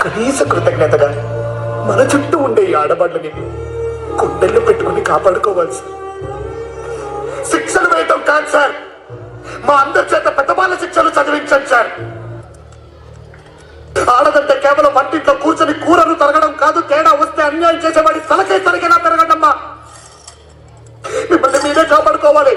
కనీస కృతజ్ఞతగా మన చుట్టూ ఉండే ఈ ఆడవాళ్ళని గుండెల్లో పెట్టుకుని కాపాడుకోవాలి సార్. శిక్షలు వేయటం కాదు సార్, మా అందరి చేత పెద్ద బాల శిక్షలు చదివించండి సార్. ఆడదంటే కేవలం వంటింట్లో కూర్చొని కూరలు తరగడం కాదు, తేడా వస్తే అన్యాయం చేసేవాడి తలకే తరిగినా పెరగడమ్మా. మిమ్మల్ని మీరే కాపాడుకోవాలి.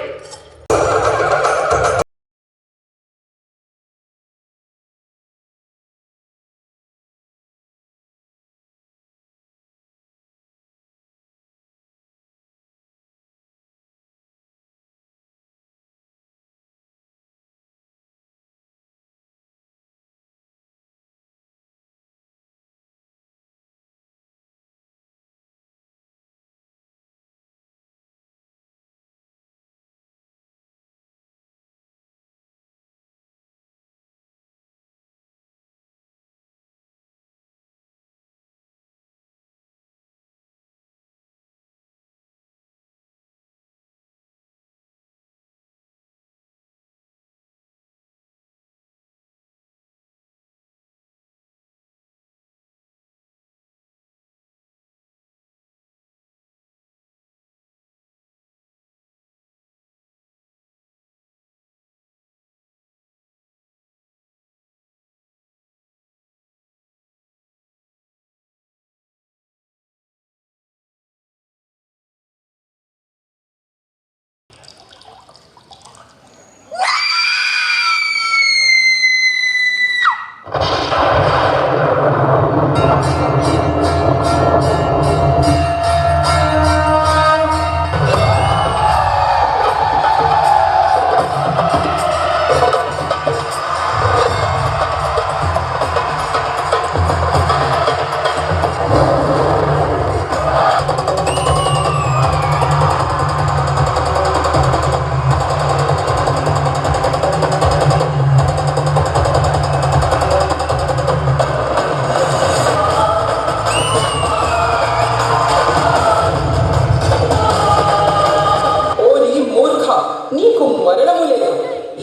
నీకు మరణము లేదు.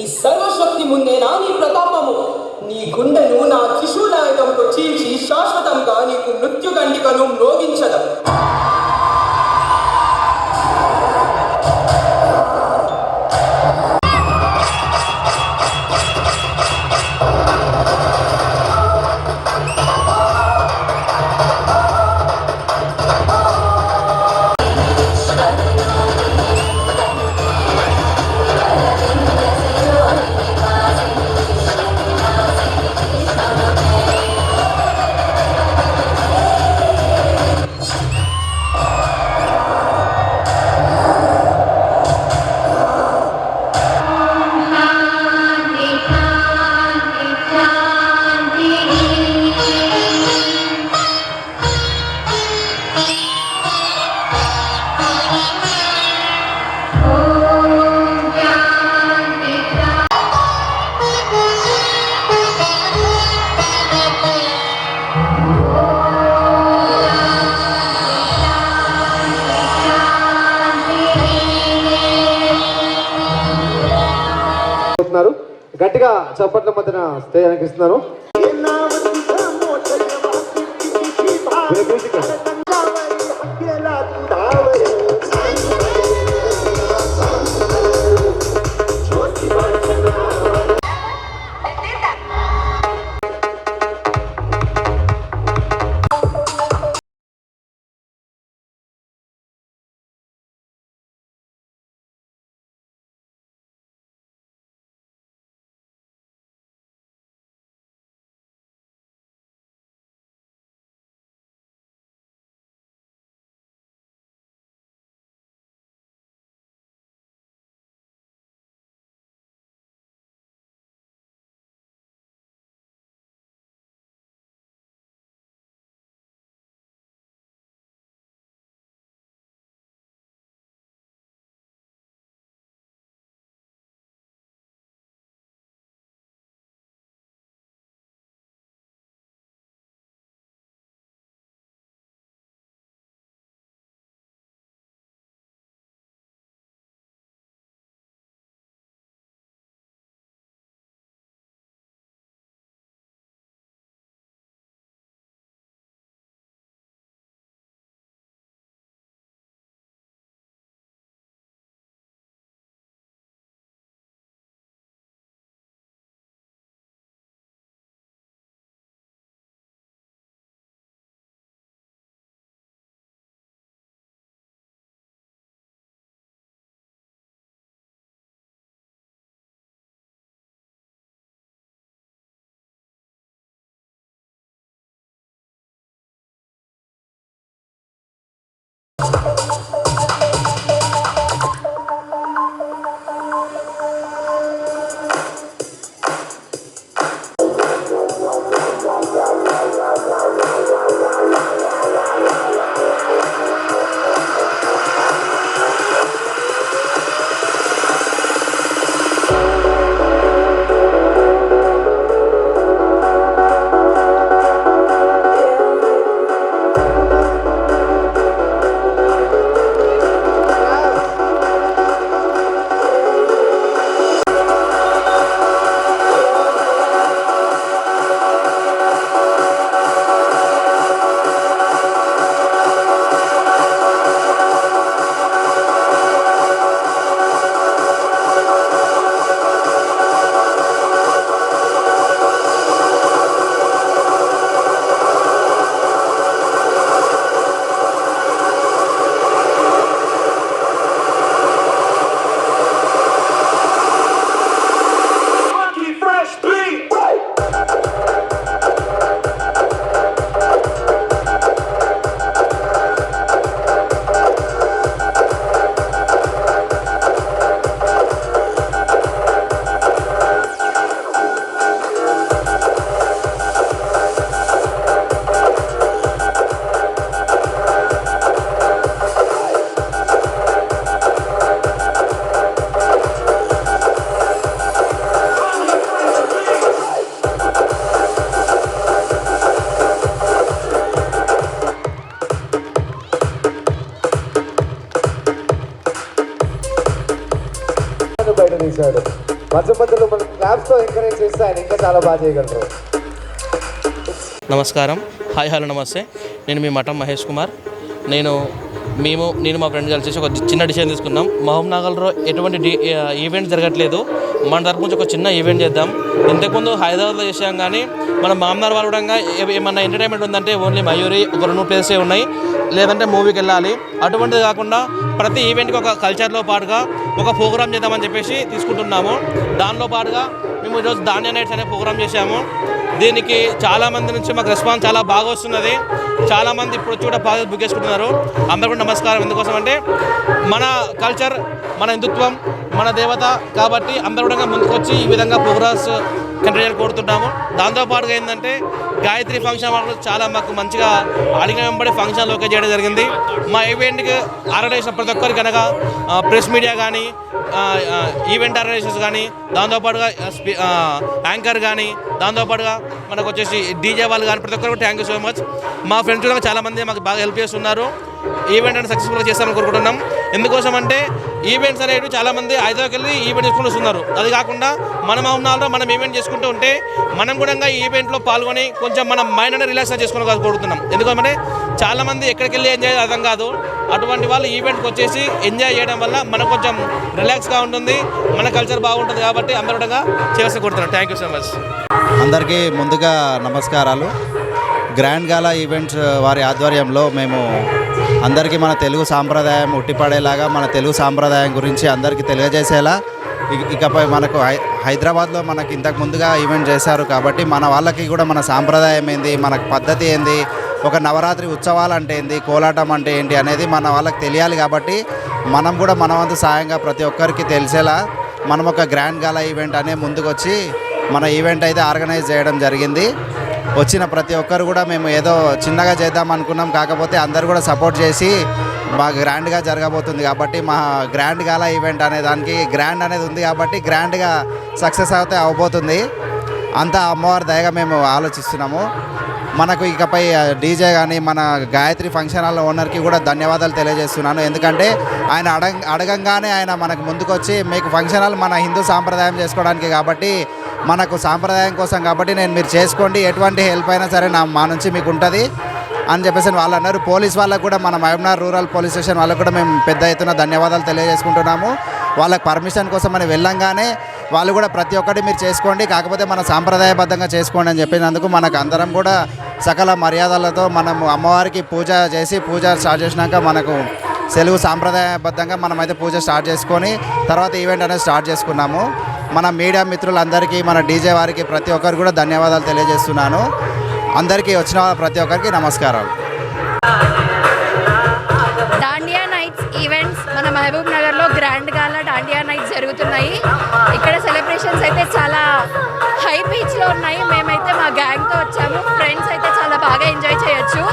ఈ సర్వశక్తి ముందేనా నీ ప్రతాపము? నీ గుండెను నా త్రిశూలాయుధంతో చీల్చి శాశ్వతంగా నీకు మృత్యుగండికను మ్రోగించదం. గట్టిగా చప్పట్ల మధ్యన స్టేజ్ అనిపిస్తున్నారు. చేశాడు. మధ్య మధ్యలో మన క్లాప్స్తో ఎంకరేజ్ చేస్తే ఆయన ఇంకా చాలా బాగా చేయగలరు. నమస్కారం, హాయ్ హలో నమస్తే. నేను మీ మఠం మహేష్ కుమార్. నేను మా ఫ్రెండ్ కలిసి ఒక చిన్న డిసిషన్ తీసుకున్నాం. మహబూబ్నగర్లో ఎటువంటి ఈవెంట్ జరగట్లేదు, మన తరపు నుంచి ఒక చిన్న ఈవెంట్ చేద్దాం. ఇంతకుముందు హైదరాబాద్లో చేసాం, కానీ మన మామనార్ వాళ్ళు కూడా ఏమన్నా ఎంటర్టైన్మెంట్ ఉందంటే ఓన్లీ మయూరి ఒక 2 ప్లేసే ఉన్నాయి, లేదంటే మూవీకి వెళ్ళాలి. అటువంటిది కాకుండా ప్రతి ఈవెంట్కి ఒక కల్చర్లో పాటుగా ఒక ప్రోగ్రామ్ చేద్దామని చెప్పేసి తీసుకుంటున్నాము. దానిలో పాటుగా మేము ఈరోజు ధాన్య నైట్స్ అనే ప్రోగ్రామ్ చేశాము. దీనికి చాలామంది నుంచి మాకు రెస్పాన్స్ చాలా బాగా వస్తున్నది. చాలామంది ఇప్పుడు వచ్చి కూడా బాగా బుక్ చేసుకుంటున్నారు. అందరూ కూడా నమస్కారం. ఎందుకోసం అంటే మన కల్చర్, మన హిందుత్వం, మన దేవత కాబట్టి అందరూ కూడా ముందుకొచ్చి ఈ విధంగా ప్రోగ్రామ్స్ కంటిన్యూ చేయాలని కోరుతుంటాము. దాంతోపాటుగా ఏంటంటే గాయత్రి ఫంక్షన్ వాళ్ళు చాలా మాకు మంచిగా అడిగిన వెంబడి ఫంక్షన్ లోకే చేయడం జరిగింది. మా ఈవెంట్కి ఆర్గనైజేషన్ ప్రతి ఒక్కరికి అనగా ప్రెస్ మీడియా కానీ, ఈవెంట్ ఆర్గనైజేషన్స్ కానీ, దాంతోపాటుగా యాంకర్ కానీ, దాంతోపాటుగా మనకు వచ్చేసి డీజే వాళ్ళు కానీ ప్రతి ఒక్కరికి థ్యాంక్ యూ సో మచ్. మా ఫ్రెండ్స్ కూడా చాలామంది మాకు బాగా హెల్ప్ చేస్తున్నారు. ఈవెంట్ అంటే సక్సెస్ఫుల్గా చేస్తామని కోరుకుంటున్నాం. ఎందుకోసం అంటే ఈవెంట్స్ అనేవి చాలామంది హైదరాబాద్కి వెళ్ళి ఈవెంట్ చేసుకుంటూ వస్తున్నారు. అది కాకుండా మన మహబూబ్నగర్లో మనం ఈవెంట్ చేసుకుంటూ ఉంటే మనం కూడా ఈ ఈవెంట్లో పాల్గొని కొంచెం మన మైండ్ అనేది రిలాక్స్ చేసుకోవడం కోరుతున్నాం. ఎందుకంటే చాలామంది ఎక్కడికి వెళ్ళి ఎంజాయ్ అర్థం కాదు. అటువంటి వాళ్ళు ఈవెంట్కి వచ్చేసి ఎంజాయ్ చేయడం వల్ల మనకు కొంచెం రిలాక్స్గా ఉంటుంది, మన కల్చర్ బాగుంటుంది. కాబట్టి అందరూ కూడా చేయాల్సి కోరుతున్నాం. Thank you so much. అందరికీ ముందుగా నమస్కారాలు. గ్రాండ్ గాలా ఈవెంట్స్ వారి ఆధ్వర్యంలో మేము అందరికీ మన తెలుగు సాంప్రదాయం ఉట్టిపడేలాగా, మన తెలుగు సాంప్రదాయం గురించి అందరికీ తెలియజేసేలా, ఇకపై మనకు హైదరాబాద్లో మనకి ఇంతకు ముందుగా ఈవెంట్ చేశారు కాబట్టి మన వాళ్ళకి కూడా మన సాంప్రదాయం ఏంది, మనకు పద్ధతి ఏంది, ఒక నవరాత్రి ఉత్సవాలు అంటే ఏంది, కోలాటం అంటే ఏంటి అనేది మన వాళ్ళకి తెలియాలి. కాబట్టి మనం కూడా మన వంతు సాయంగా ప్రతి ఒక్కరికి తెలిసేలా మనం ఒక గ్రాండ్ గాలా ఈవెంట్ అనే ముందుకొచ్చి మన ఈవెంట్ అయితే ఆర్గనైజ్ చేయడం జరిగింది. వచ్చిన ప్రతి ఒక్కరు కూడా మేము ఏదో చిన్నగా చేద్దాం అనుకున్నాం, కాకపోతే అందరు కూడా సపోర్ట్ చేసి బాగా గ్రాండ్గా జరగబోతుంది. కాబట్టి మా గ్రాండ్ గాలా ఈవెంట్ అనే దానికి గ్రాండ్ అనేది ఉంది కాబట్టి గ్రాండ్గా సక్సెస్ అయితే అవబోతుంది. అంతా అమ్మవారి దయగా మేము ఆలోచిస్తున్నాము. మనకు ఇకపై డీజే కానీ మన గాయత్రి ఫంక్షన్ హాల్ ఓనర్కి కూడా ధన్యవాదాలు తెలియజేస్తున్నాను. ఎందుకంటే ఆయన అడగంగానే ఆయన మనకు ముందుకొచ్చి మీకు ఫంక్షన్ హాల్ మన హిందూ సాంప్రదాయం చేసుకోవడానికి కాబట్టి, మనకు సాంప్రదాయం కోసం కాబట్టి మీరు చేసుకోండి, ఎటువంటి హెల్ప్ అయినా సరే మా నుంచి మీకు ఉంటుంది అని చెప్పేసి వాళ్ళు అన్నారు. పోలీస్ వాళ్ళకు కూడా మన మహబూబ్నగర్ రూరల్ పోలీస్ స్టేషన్ వాళ్ళకు కూడా మేము పెద్ద ఎత్తున ధన్యవాదాలు తెలియజేసుకుంటున్నాము. వాళ్ళకి పర్మిషన్ కోసం మనం వెళ్ళంగానే వాళ్ళు కూడా ప్రతి ఒక్కటి మీరు చేసుకోండి, కాకపోతే మన సాంప్రదాయబద్ధంగా చేసుకోండి అని చెప్పినందుకు మనకు అందరం కూడా సకల మర్యాదలతో మనము అమ్మవారికి పూజ చేసి, పూజ స్టార్ట్ చేసినాక మనకు తెలుగు సాంప్రదాయబద్ధంగా మనమైతే పూజ స్టార్ట్ చేసుకొని తర్వాత ఈవెంట్ అనేది స్టార్ట్ చేసుకున్నాము. మన మీడియా మిత్రులందరికీ, మన డీజే వారికి ప్రతి ఒక్కరికి కూడా ధన్యవాదాలు తెలియజేస్తున్నాను. అందరికీ వచ్చిన ప్రతి ఒక్కరికి నమస్కారాలు. దాండియా నైట్స్ ఈవెంట్స్ మన మహబూబ్ నగర్లో గ్రాండ్ గాలా దాండియా నైట్స్ జరుగుతున్నాయి. ఇక్కడ సెలబ్రేషన్స్ అయితే చాలా హై పీచ్లో ఉన్నాయి. మేమైతే మా గ్యాంగ్తో వచ్చాము. ఫ్రెండ్స్ అయితే చాలా బాగా ఎంజాయ్ చేయొచ్చు.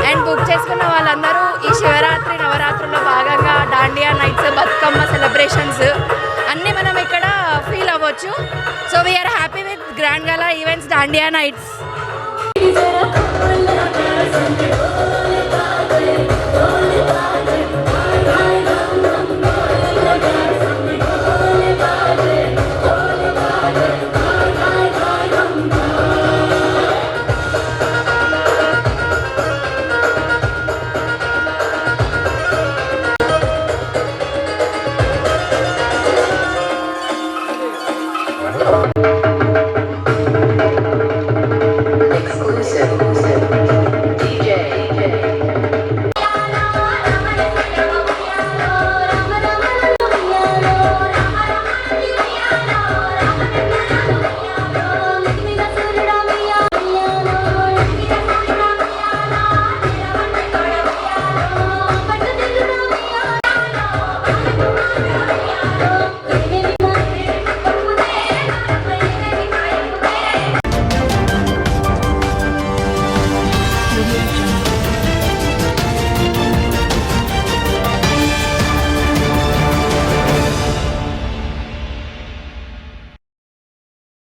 అండ్ బుక్ చేసుకున్న వాళ్ళందరూ ఈ శివరాత్రి నవరాత్రుల్లో భాగంగా దాండియా నైట్స్, బతుకమ్మ సెలబ్రేషన్స్ అన్నీ మనం ఇక్కడ ఫీల్ అవ్వచ్చు. So we are happy with grand gala events dandiya nights.